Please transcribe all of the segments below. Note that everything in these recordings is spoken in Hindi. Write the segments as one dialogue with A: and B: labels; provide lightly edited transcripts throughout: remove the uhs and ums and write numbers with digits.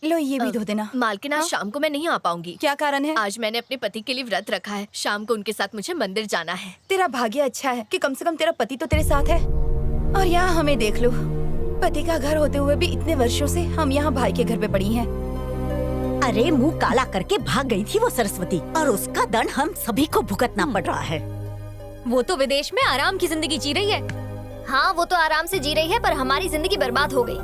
A: लो ये भी धो देना।
B: मालकिन, आज शाम को मैं नहीं आ पाऊंगी।
A: क्या कारण है?
B: आज मैंने अपने पति के लिए व्रत रखा है। शाम को उनके साथ मुझे मंदिर जाना है।
A: तेरा भाग्य अच्छा है कि कम से कम तेरा पति तो तेरे साथ है। और यहाँ हमें देख लो, पति का घर होते हुए भी इतने वर्षों से हम यहाँ भाई के घर पे पड़ी हैं।
C: अरे मुंह काला करके भाग गई थी वो सरस्वती, और उसका दंड हम सभी को भुगतना पड़ रहा है।
D: वो तो विदेश में आराम की जिंदगी जी रही है।
E: हाँ, वो तो आराम से जी रही है, पर हमारी जिंदगी बर्बाद हो गई।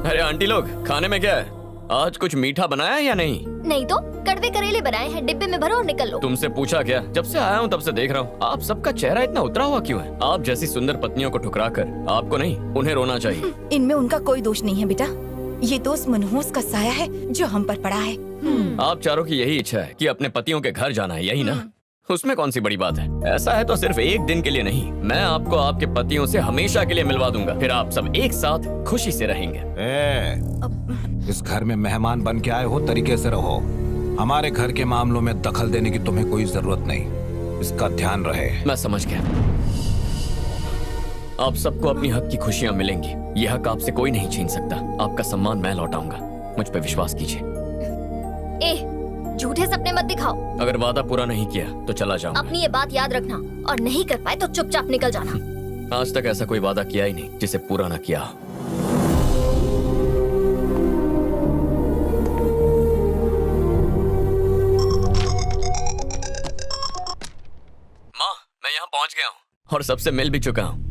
F: अरे आंटी लोग, खाने में क्या है? आज कुछ मीठा बनाया है या नहीं?
E: नहीं तो कड़वे करेले बनाए हैं, डिब्बे में भरो और निकल लो।
F: तुमसे पूछा क्या? जब से आया हूँ तब से देख रहा हूँ, आप सबका चेहरा इतना उतरा हुआ क्यों है? आप जैसी सुंदर पत्नियों को ठुकरा कर आपको नहीं, उन्हें रोना चाहिए।
A: इनमें उनका कोई दोष नहीं है बेटा, ये तो उस मनहूस का साया है जो हम पर पड़ा है।
F: आप चारों की यही इच्छा है कि अपने पतियों के घर जाना है, यही ना? उसमें कौन सी बड़ी बात है? ऐसा है तो सिर्फ एक दिन के लिए नहीं, मैं आपको आपके पतियों से हमेशा के लिए मिलवा दूंगा। फिर आप सब एक साथ खुशी से रहेंगे।
G: इस घर में मेहमान बन के आए हो, तरीके से रहो। हमारे घर के मामलों में दखल देने की तुम्हें कोई जरूरत नहीं, इसका ध्यान रहे।
F: मैं समझ गया। आप सबको अपनी हक की खुशियां मिलेंगी, ये हक आपसे कोई नहीं छीन सकता। आपका सम्मान मैं लौटाऊंगा, मुझ पे विश्वास कीजिए।
E: झूठे सपने मत दिखाओ।
F: अगर वादा पूरा नहीं किया तो चला जाऊंगा।
E: अपनी ये बात याद रखना, और नहीं कर पाए तो चुपचाप निकल जाना।
F: आज तक ऐसा कोई वादा किया ही नहीं जिसे पूरा ना किया हो। माँ, मैं यहाँ पहुँच गया हूँ और सबसे मिल भी चुका हूँ।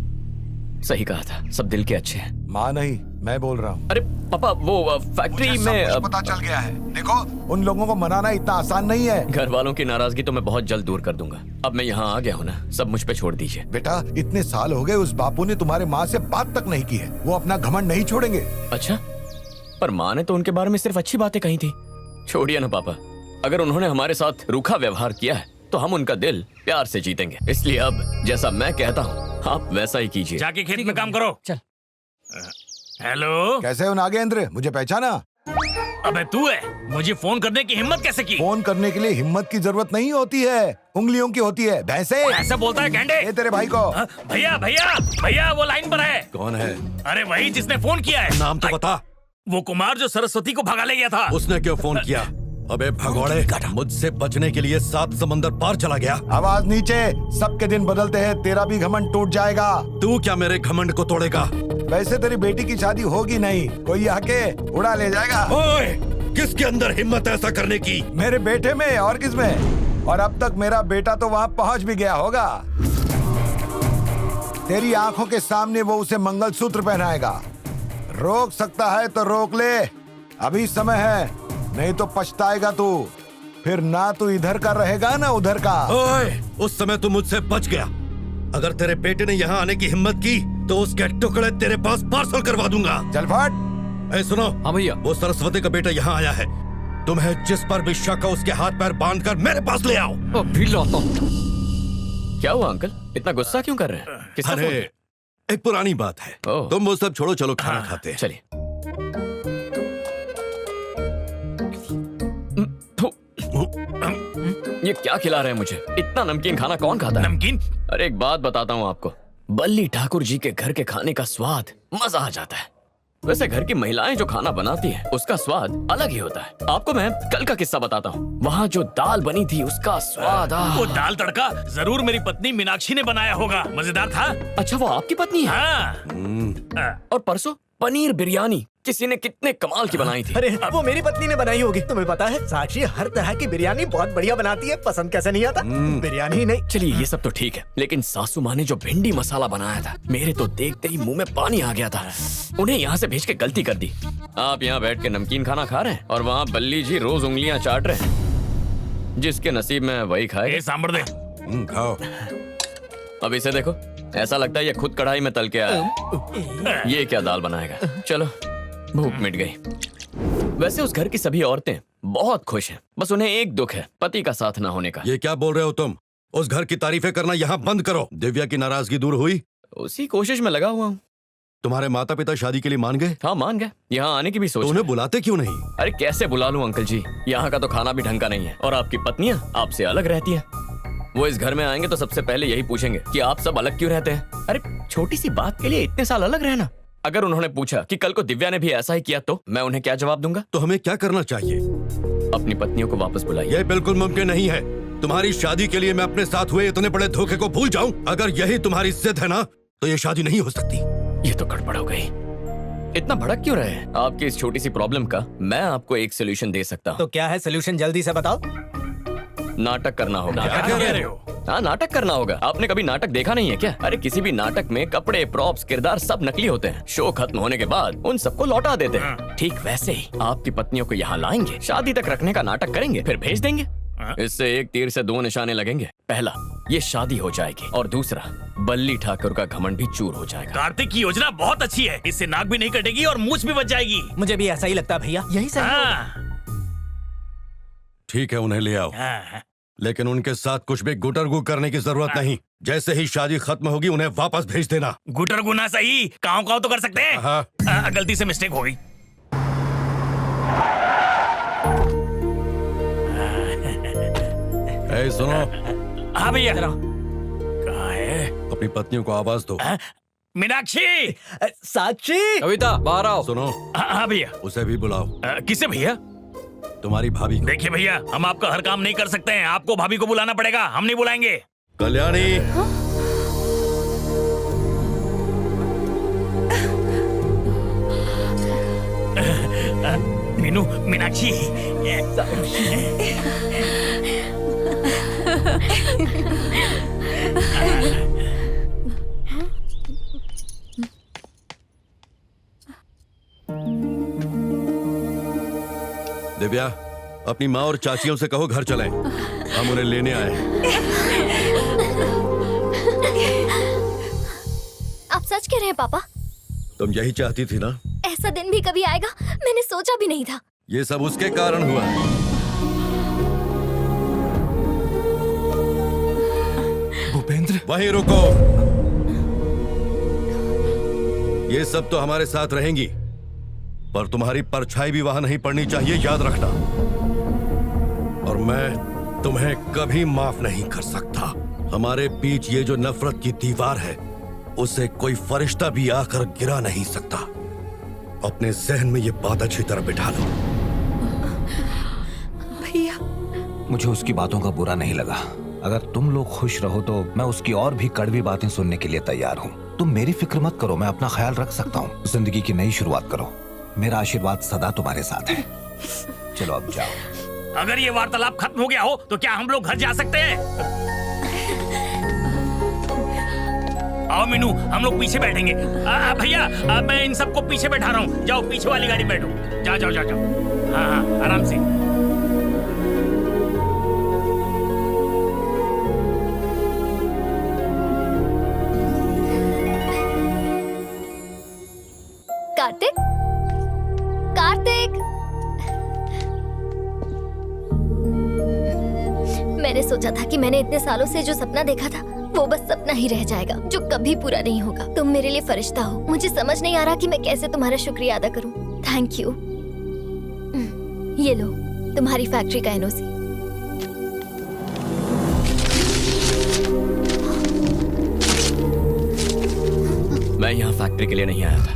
F: सही कहा था, सब दिल के अच्छे हैं।
H: माँ नहीं, मैं बोल रहा हूँ।
F: अरे पापा, वो फैक्ट्री
H: मुझे
F: में
H: सब कुछ पता चल गया है। देखो, उन लोगों को मनाना इतना आसान नहीं है।
F: घर वालों की नाराजगी तो मैं बहुत जल्द दूर कर दूंगा। अब मैं यहाँ आ गया हूँ ना, सब मुझ पे छोड़ दीजिए।
H: बेटा, इतने साल हो गए, उस बापू ने तुम्हारे माँ से बात तक नहीं की है। वो अपना घमंड नहीं छोड़ेंगे।
F: अच्छा, पर माँ ने तो उनके बारे में सिर्फ अच्छी बातें कही थी। छोड़िए ना पापा, अगर उन्होंने हमारे साथ रूखा व्यवहार किया है तो हम उनका दिल प्यार से जीतेंगे। इसलिए अब जैसा मैं कहता हूँ आप वैसा ही कीजिए।
I: जाके खेत में काम करो।
D: चल।
I: हेलो,
H: कैसे हो नागेंद्र? मुझे पहचाना?
I: अबे तू है? मुझे फोन करने की हिम्मत कैसे की?
H: फोन करने के लिए हिम्मत की जरूरत नहीं होती है, उंगलियों की होती है। भैंसे
I: ऐसा बोलता है गेंडे?
H: ये तेरे भाई को।
I: भैया भैया भैया, वो लाइन पर है।
G: कौन है?
I: अरे वही जिसने फोन किया है।
G: नाम तो बता।
I: वो कुमार जो सरस्वती को भगा ले गया था।
G: उसने क्यों फोन किया? अबे भगोड़े, मुझसे बचने के लिए 7 समंदर पार चला गया।
H: आवाज नीचे, सबके दिन बदलते हैं, तेरा भी घमंड टूट जाएगा।
G: तू क्या मेरे घमंड को तोड़ेगा?
H: वैसे तेरी बेटी की शादी होगी नहीं, कोई आके उड़ा ले जाएगा।
G: ओए, किसके अंदर हिम्मत ऐसा करने की?
H: मेरे बेटे में, और किसमें? और अब तक मेरा बेटा तो वहाँ पहुँच भी गया होगा। तेरी आंखों के सामने वो उसे मंगलसूत्र पहनाएगा। रोक सकता है तो रोक ले, अभी समय है, नहीं तो पछताएगा तू। फिर ना तू इधर का रहेगा ना उधर का।
G: ओए, उस समय तू मुझसे बच गया। अगर तेरे बेटे ने यहाँ आने की हिम्मत की तो उसके टुकड़े तेरे पास पार्सल करवा दूंगा।
H: चल फट।
G: ए सुनो।
F: हाँ भैया।
G: वो सरस्वती का बेटा यहाँ आया है, तुम्हें जिस पर भी शक है उसके हाथ पैर बांध कर मेरे पास ले आओ।
F: अभी लाता हूँ। क्या हुआ अंकल, इतना गुस्सा क्यों कर रहे हैं? किसका फोन
G: अरे
F: है?
G: एक पुरानी बात है, तुम वो सब छोड़ो, चलो खाना खाते हैं।
F: चलिए। ये क्या खिला रहे हैं मुझे? इतना नमकीन खाना कौन खाता है?
I: नमकीन?
F: अरे एक बात बताता हूँ आपको, बल्ली ठाकुर जी के घर के खाने का स्वाद मजा आ जाता है। वैसे घर की महिलाएं जो खाना बनाती हैं, उसका स्वाद अलग ही होता है। आपको मैं कल का किस्सा बताता हूँ। वहाँ जो दाल बनी थी उसका स्वाद।
I: वो दाल तड़का जरूर मेरी पत्नी मीनाक्षी ने बनाया होगा, मजेदार था।
F: अच्छा, वो आपकी पत्नी है?
I: हाँ।
F: और परसों पनीर बिरयानी किसी ने कितने कमाल की बनाई थी।
J: अरे वो मेरी पत्नी ने बनाई होगी। तुम्हें पता है, साक्षी हर तरह की बिरयानी बहुत बढ़िया बनाती है। पसंद कैसे नहीं आता? बिरयानी ही नहीं।
F: चलिए ये सब तो ठीक है, लेकिन सासू माँ ने जो भिंडी मसाला बनाया था, मेरे तो देखते ही मुंह में पानी आ गया था। उन्हें यहाँ से भेज के गलती कर दी। आप यहाँ बैठ के नमकीन खाना खा रहे हैं और वहाँ बल्ली जी रोज उंगलियाँ चाट रहे हैं। जिसके नसीब में वही खाए।
I: सांभर दे।
G: खाओ।
F: अब इसे देखो, ऐसा लगता है ये खुद कढ़ाई में तल के आया है। ये क्या दाल बनाएगा? चलो, भूख मिट गई। वैसे उस घर की सभी औरतें बहुत खुश हैं, बस उन्हें एक दुख है, पति का साथ ना होने का।
G: ये क्या बोल रहे हो तुम? उस घर की तारीफें करना यहाँ बंद करो। दिव्या की नाराजगी दूर हुई?
F: उसी कोशिश में लगा हुआ हूँ।
G: तुम्हारे माता पिता शादी के लिए मान गए?
F: हाँ मान गए, यहाँ आने की भी सोच।
G: तो उन्हें बुलाते क्यों नहीं?
F: अरे कैसे बुला लूं अंकल जी, यहाँ का तो खाना भी ढंग का नहीं है और आपकी पत्नियाँ आपसे अलग रहती हैं। वो इस घर में आएंगे तो सबसे पहले यही पूछेंगे कि आप सब अलग क्यों रहते हैं। अरे छोटी सी बात के लिए इतने साल अलग रहना, अगर उन्होंने पूछा कि कल को दिव्या ने भी ऐसा ही किया तो मैं उन्हें क्या जवाब दूंगा?
K: तो हमें क्या करना चाहिए?
F: अपनी पत्नियों को वापस बुलाइए।
K: यह बिल्कुल मुमकिन नहीं है। तुम्हारी शादी के लिए मैं अपने साथ हुए इतने बड़े धोखे को भूल जाऊं? अगर यही तुम्हारी जिद है ना, तो ये शादी नहीं हो सकती।
F: ये तो गड़बड़ हो गई। इतना भड़क क्यों रहे हैं? आपकी इस छोटी सी प्रॉब्लम का मैं आपको एक सोल्यूशन दे सकता हूँ।
J: तो क्या है सोल्यूशन, जल्दी से बताओ।
F: नाटक करना होगा।
I: क्या कह रहे हो?
F: हाँ, नाटक करना होगा। आपने कभी नाटक देखा नहीं है क्या? अरे किसी भी नाटक में कपड़े, प्रॉप्स, किरदार सब नकली होते हैं। शो खत्म होने के बाद उन सबको लौटा देते हैं। ठीक वैसे ही आपकी पत्नियों को यहाँ लाएंगे, शादी तक रखने का नाटक करेंगे, फिर भेज देंगे। इससे एक तीर से दो निशाने लगेंगे। पहला, ये शादी हो जाएगी, और दूसरा, बल्ली ठाकुर का घमंड भी चूर हो जाएगा।
I: कार्तिक की योजना बहुत अच्छी है। इससे नाक भी नहीं कटेगी और मूछ भी बच जाएगी।
J: मुझे भी ऐसा ही लगता है भैया, यही सही होगा।
I: हाँ।
K: ठीक है, उन्हें ले आओ,
I: हाँ।
K: लेकिन उनके साथ कुछ भी गुटरगु करने की जरूरत नहीं। जैसे ही शादी खत्म होगी उन्हें वापस भेज देना।
I: गुटर गुना सही, काव काव तो कर सकते हैं।
K: हाँ।
I: गलती से मिस्टेक हो गई।
K: ए, सुनो।
I: हाँ भैया। कहाँ है?
K: अपनी पत्नियों को आवाज दो।
I: मीनाक्षी,
J: साक्षी,
F: कविता, बाहर आओ।
K: सुनो।
I: हाँ भैया।
K: उसे भी बुलाओ।
I: किसे भैया?
K: तुम्हारी भाभी को।
I: देखिए भैया, हम आपका हर काम नहीं कर सकते हैं। आपको भाभी को बुलाना पड़ेगा, हम नहीं बुलाएंगे।
K: कल्याणी।
I: मीनू, मीनाक्षी।
K: दिव्या, अपनी माँ और चाचियों से कहो घर चलें। हम उन्हें लेने आए हैं।
E: आप सच कह रहे हैं पापा?
K: तुम यही चाहती थी ना?
E: ऐसा दिन भी कभी आएगा मैंने सोचा भी नहीं था।
K: ये सब उसके कारण हुआ।
G: भूपेंद्र,
K: वहीं रुको। ये सब तो हमारे साथ रहेंगी, पर तुम्हारी परछाई भी वहां नहीं पड़नी चाहिए, याद रखना। और मैं तुम्हें कभी माफ नहीं कर सकता। हमारे बीच ये जो नफरत की दीवार है, उसे कोई फरिश्ता भी आकर गिरा नहीं सकता। अपने जहन में ये बात अच्छी तरह बिठा लो।
A: भैया,
G: मुझे उसकी बातों का बुरा नहीं लगा। अगर तुम लोग खुश रहो तो मैं उसकी और भी कड़वी बातें सुनने के लिए तैयार हूँ। तुम मेरी फिक्र मत करो, मैं अपना ख्याल रख सकता हूँ। जिंदगी की नई शुरुआत करो। मेरा आशीर्वाद सदा तुम्हारे साथ है। चलो अब जाओ।
I: अगर ये वार्तालाप खत्म हो गया हो तो क्या हम लोग घर जा सकते हैं? आओ मीनू, हम लोग पीछे बैठेंगे। भैया, मैं इन सबको पीछे बैठा रहा हूँ। जाओ पीछे वाली गाड़ी में बैठो। जाओ जाओ जाओ जाओ। हाँ हाँ, आराम से।
E: कार्तिक, कार्तिक, मैंने सोचा था कि मैंने इतने सालों से जो सपना देखा था वो बस सपना ही रह जाएगा, जो कभी पूरा नहीं होगा। तुम मेरे लिए फरिश्ता हो। मुझे समझ नहीं आ रहा कि मैं कैसे तुम्हारा शुक्रिया अदा करूं। Thank you. ये लो, तुम्हारी फैक्ट्री का एनओसी।
F: मैं यहाँ फैक्ट्री के लिए नहीं आया था,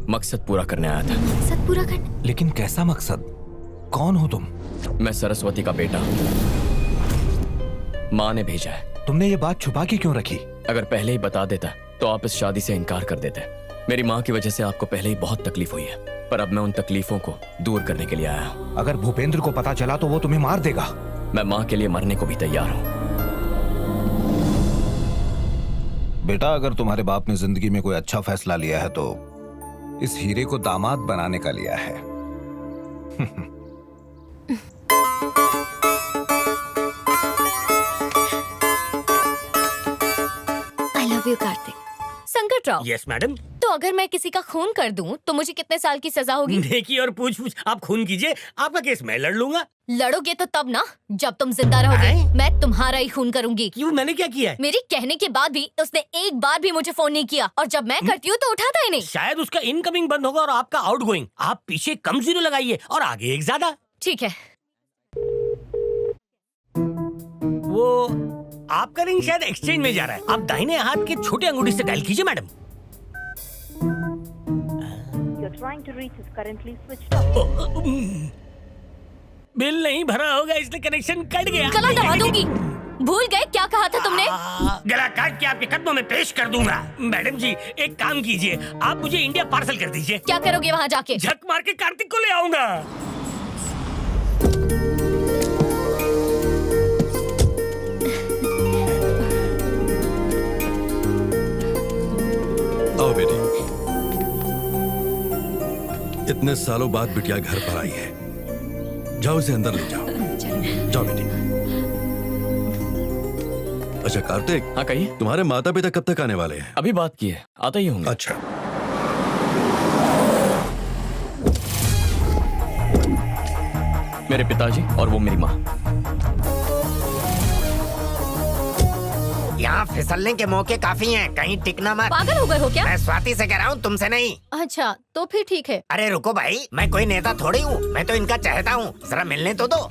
F: मकसद पूरा करने आया था।
E: मकसद पूरा करने?
G: लेकिन कैसा मकसद? कौन हो तुम?
F: मैं सरस्वती का बेटा हूँ। माँ ने भेजा है।
G: तुमने ये बात छुपा के क्यों रखी?
F: अगर पहले ही बता देता तो आप इस शादी से इनकार कर देते। मेरी माँ की वजह से आपको पहले ही बहुत तकलीफ हुई है, पर अब मैं उन तकलीफों को दूर करने के लिए आया हूँ।
G: अगर भूपेंद्र को पता चला तो वो तुम्हें मार देगा।
F: मैं माँ के लिए मरने को भी तैयार हूँ।
G: बेटा, अगर तुम्हारे बाप ने जिंदगी में कोई अच्छा फैसला लिया है तो इस हीरे को दामाद बनाने का लिया है।
E: I love you Kartik.
D: संकट राव,
I: यस मैडम।
D: तो अगर मैं किसी का खून कर दूं तो मुझे कितने साल की सजा होगी?
I: देखिए और पूछ पूछ, आप खून कीजिए, आपका केस मैं लड़ लूंगा।
D: लड़ोगे तो तब ना, जब तुम जिंदा रहोगे। मैं तुम्हारा ही खून करूंगी।
I: क्यों, मैंने क्या किया है?
D: मेरी कहने के बाद भी उसने एक बार भी मुझे फोन नहीं किया, और जब मैं करती हूँ तो उठाता ही नहीं।
I: शायद उसका इनकमिंग बंद होगा और आपका आउटगोइंग। आप पीछे कम जीरो लगाइए और आगे एक ज्यादा।
D: ठीक है।
I: वो आपका रिंग शायद एक्सचेंज में जा रहा है। आप दाहिने हाथ के छोटे अंगूठी से डायल कीजिए मैडम। बिल नहीं भरा होगा इसलिए कनेक्शन कट गया।
D: गला दबा दूंगी। भूल गए क्या कहा था तुमने?
I: गला काट के आपके कदमों में पेश कर दूंगा। मैडम जी एक काम कीजिए, आप मुझे इंडिया पार्सल कर दीजिए।
D: क्या करोगे वहाँ जाके?
I: झक मार के कार्तिक को ले आऊंगा।
K: आओ बेटी, इतने सालों बाद बिटिया घर पर आई है, जाओ इसे अंदर ले जाओ। जाओ बेटी। अच्छा कार्तिक।
F: हाँ कहिए।
K: तुम्हारे माता पिता कब तक आने वाले हैं?
F: अभी बात की है, आते ही होंगे।
K: अच्छा।
F: मेरे पिताजी और वो मेरी माँ।
J: यहाँ फिसलने के मौके काफी हैं, कहीं टिकना मत।
D: पागल हो गए हो क्या?
J: मैं स्वाति से कह रहा हूँ, तुमसे नहीं।
D: अच्छा तो फिर ठीक है।
J: अरे रुको भाई, मैं कोई नेता थोड़ी हूँ, मैं तो इनका चाहता हूँ, जरा मिलने तो दो।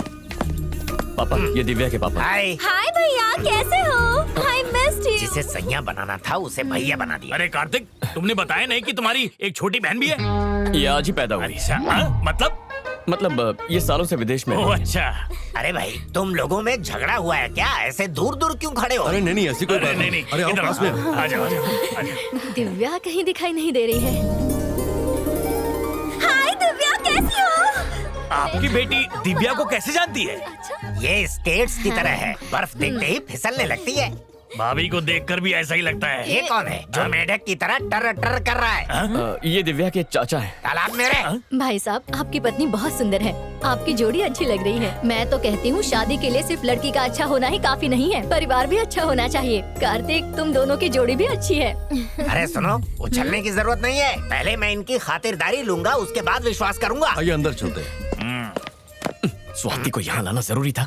F: पापा, ये दिव्या के पापा।
J: हाय।
D: हाय भैया, कैसे हो? हाय मिस्ड यू।
J: जिसे सैया बनाना था उसे भैया बना दिया।
I: अरे कार्तिक, तुमने बताया नहीं कि तुम्हारी एक छोटी बहन भी है?
F: ये आज ही पैदा हुई।
I: अच्छा,
F: मतलब ये सालों से विदेश में।
I: ओह अच्छा।
J: अरे भाई, तुम लोगों में झगड़ा हुआ है क्या? ऐसे दूर दूर क्यों खड़े हो?
K: अरे नहीं ऐसी कोई बात
I: नहीं।
K: अरे आओ पास में।
I: आ जाओ, आ जाओ।
D: दिव्या कहीं दिखाई नहीं दे रही है। हाय दिव्या, कैसी हो?
I: आपकी बेटी दिव्या को कैसे जानती है?
J: ये स्केट्स की तरह है, बर्फ देखते ही फिसलने लगती है।
I: भाभी को देखकर भी ऐसा ही लगता है।
J: ये कौन है जो मेढक की तरह टर टर कर रहा है?
F: ये दिव्या के चाचा हैं।
J: तालाब मेरे।
D: भाई साहब, आपकी पत्नी बहुत सुंदर है, आपकी जोड़ी अच्छी लग रही है। मैं तो कहती हूँ शादी के लिए सिर्फ लड़की का अच्छा होना ही काफी नहीं है, परिवार भी अच्छा होना चाहिए। कार्तिक, तुम दोनों की जोड़ी भी अच्छी है।
J: अरे सुनो, उछलने की जरूरत नहीं है, पहले मैं इनकी खातिरदारी लूंगा, उसके बाद विश्वास करूंगा।
K: आइए अंदर चलते हैं।
F: स्वाति को यहाँ लाना जरूरी था।